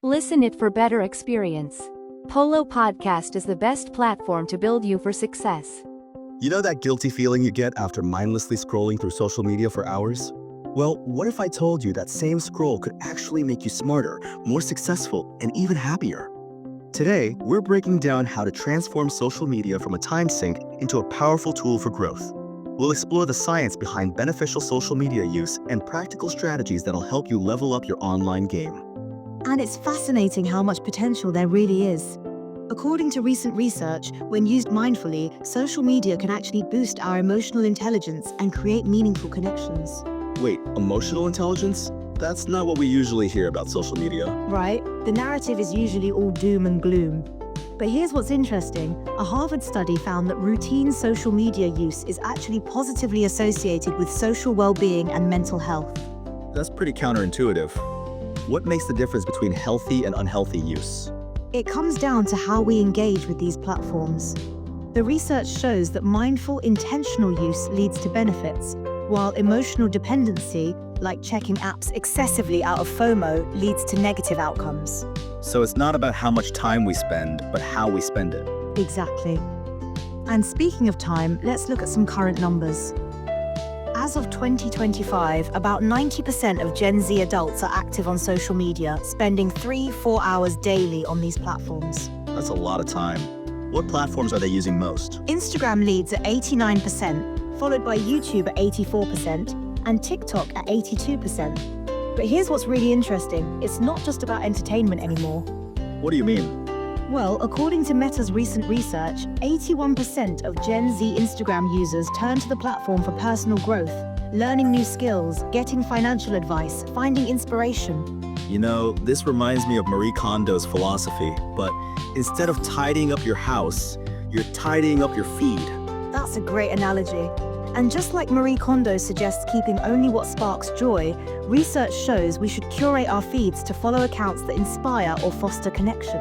Listen it for better experience. Polo Podcast is the best platform to build you for success. You know that guilty feeling you get after mindlessly scrolling through social media for hours? Well, what if I told you that same scroll could actually make you smarter, more successful, and even happier? Today, we're breaking down how to transform social media from a time sink into a powerful tool for growth. We'll explore the science behind beneficial social media use and practical strategies that'll help you level up your online game. And it's fascinating how much potential there really is. According to recent research, when used mindfully, social media can actually boost our emotional intelligence and create meaningful connections. Wait, emotional intelligence? That's not what we usually hear about social media. Right? The narrative is usually all doom and gloom. But here's what's interesting. A Harvard study found that routine social media use is actually positively associated with social well-being and mental health. That's pretty counterintuitive. What makes the difference between healthy and unhealthy use? It comes down to how we engage with these platforms. The research shows that mindful, intentional use leads to benefits, while emotional dependency, like checking apps excessively out of FOMO, leads to negative outcomes. So it's not about how much time we spend, but how we spend it. Exactly. And speaking of time, let's look at some current numbers. As of 2025, about 90% of Gen Z adults are active on social media, spending 3-4 hours daily on these platforms. That's a lot of time. What platforms are they using most? Instagram leads at 89%, followed by YouTube at 84%, and TikTok at 82%. But here's what's really interesting. It's not just about entertainment anymore. What do you mean? Well, according to Meta's recent research, 81% of Gen Z Instagram users turn to the platform for personal growth, learning new skills, getting financial advice, finding inspiration. You know, this reminds me of Marie Kondo's philosophy, but instead of tidying up your house, you're tidying up your feed. That's a great analogy. And just like Marie Kondo suggests keeping only what sparks joy, research shows we should curate our feeds to follow accounts that inspire or foster connection.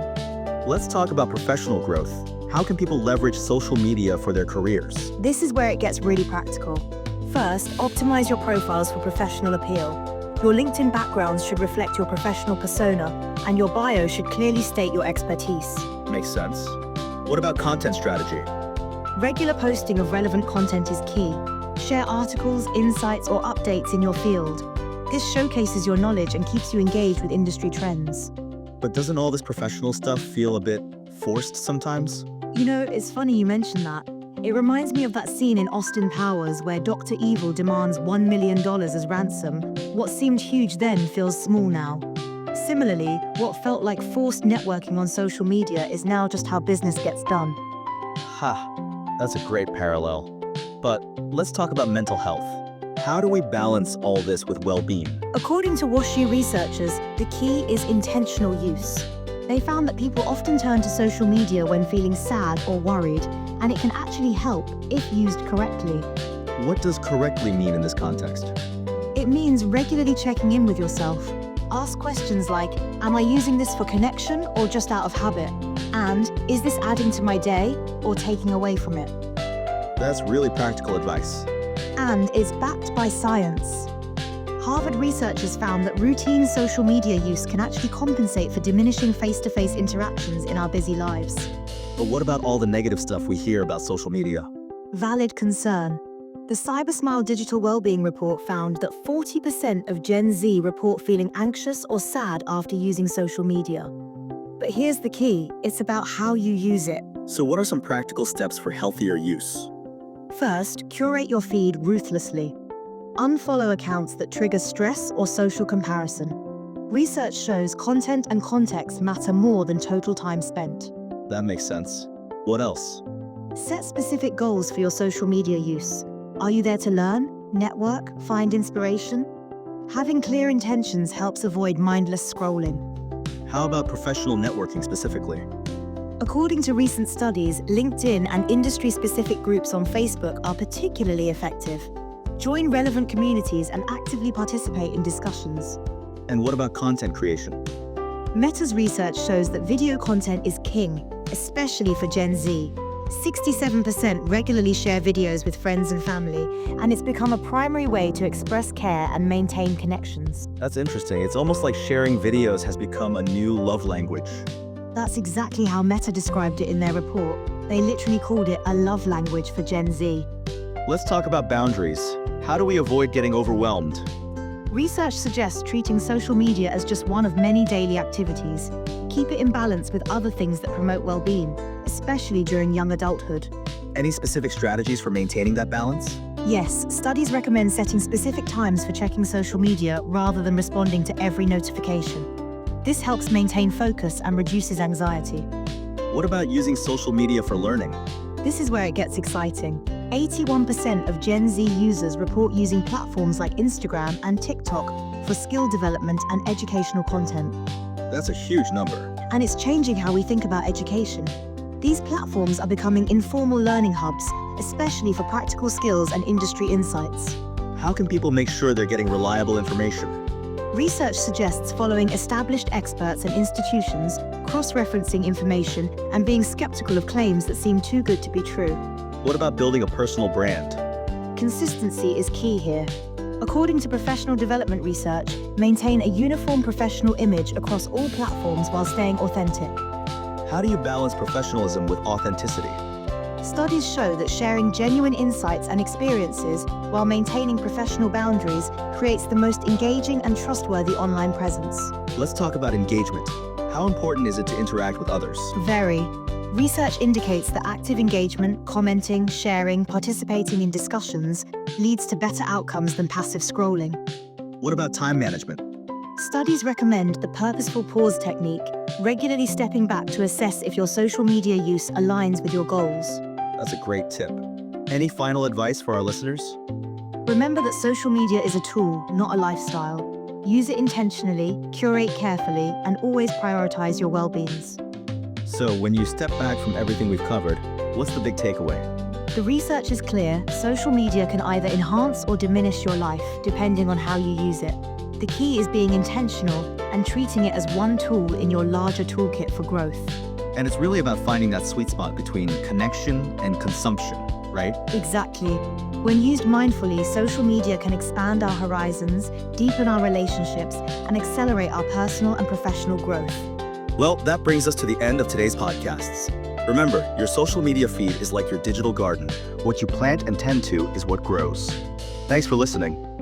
Let's talk about professional growth. How can people leverage social media for their careers? This is where it gets really practical. First, optimize your profiles for professional appeal. Your LinkedIn background should reflect your professional persona, and your bio should clearly state your expertise. Makes sense. What about content strategy? Regular posting of relevant content is key. Share articles, insights, or updates in your field. This showcases your knowledge and keeps you engaged with industry trends. But doesn't all this professional stuff feel a bit forced sometimes? You know, it's funny you mention that. It reminds me of that scene in Austin Powers where Dr. Evil demands $1 million as ransom. What seemed huge then feels small now. Similarly, what felt like forced networking on social media is now just how business gets done. Ha, that's a great parallel. But let's talk about mental health. How do we balance all this with well-being? According to WashU researchers, the key is intentional use. They found that people often turn to social media when feeling sad or worried, and it can actually help if used correctly. What does correctly mean in this context? It means regularly checking in with yourself. Ask questions like, am I using this for connection or just out of habit? And is this adding to my day or taking away from it? That's really practical advice. And is backed by science. Harvard researchers found that routine social media use can actually compensate for diminishing face-to-face interactions in our busy lives. But what about all the negative stuff we hear about social media? Valid concern. The CyberSmile Digital Wellbeing Report found that 40% of Gen Z report feeling anxious or sad after using social media. But here's the key, it's about how you use it. So what are some practical steps for healthier use? First, curate your feed ruthlessly. Unfollow accounts that trigger stress or social comparison. Research shows content and context matter more than total time spent. That makes sense. What else? Set specific goals for your social media use. Are you there to learn, network, find inspiration? Having clear intentions helps avoid mindless scrolling. How about professional networking specifically? According to recent studies, LinkedIn and industry-specific groups on Facebook are particularly effective. Join relevant communities and actively participate in discussions. And what about content creation? Meta's research shows that video content is king, especially for Gen Z. 67% regularly share videos with friends and family, and it's become a primary way to express care and maintain connections. That's interesting. It's almost like sharing videos has become a new love language. That's exactly how Meta described it in their report. They literally called it a love language for Gen Z. Let's talk about boundaries. How do we avoid getting overwhelmed? Research suggests treating social media as just one of many daily activities. Keep it in balance with other things that promote well-being, especially during young adulthood. Any specific strategies for maintaining that balance? Yes, studies recommend setting specific times for checking social media rather than responding to every notification. This helps maintain focus and reduces anxiety. What about using social media for learning? This is where it gets exciting. 81% of Gen Z users report using platforms like Instagram and TikTok for skill development and educational content. That's a huge number. And it's changing how we think about education. These platforms are becoming informal learning hubs, especially for practical skills and industry insights. How can people make sure they're getting reliable information? Research suggests following established experts and institutions, cross-referencing information, and being skeptical of claims that seem too good to be true. What about building a personal brand? Consistency is key here. According to professional development research, maintain a uniform professional image across all platforms while staying authentic. How do you balance professionalism with authenticity? Studies show that sharing genuine insights and experiences while maintaining professional boundaries creates the most engaging and trustworthy online presence. Let's talk about engagement. How important is it to interact with others? Very. Research indicates that active engagement, commenting, sharing, participating in discussions leads to better outcomes than passive scrolling. What about time management? Studies recommend the purposeful pause technique, regularly stepping back to assess if your social media use aligns with your goals. That's a great tip. Any final advice for our listeners? Remember that social media is a tool, not a lifestyle. Use it intentionally, curate carefully, and always prioritize your well-beings. So, when you step back from everything we've covered, what's the big takeaway? The research is clear. Social media can either enhance or diminish your life, depending on how you use it. The key is being intentional and treating it as one tool in your larger toolkit for growth. And it's really about finding that sweet spot between connection and consumption, right? Exactly. When used mindfully, social media can expand our horizons, deepen our relationships, and accelerate our personal and professional growth. Well, that brings us to the end of today's podcasts. Remember, your social media feed is like your digital garden. What you plant and tend to is what grows. Thanks for listening.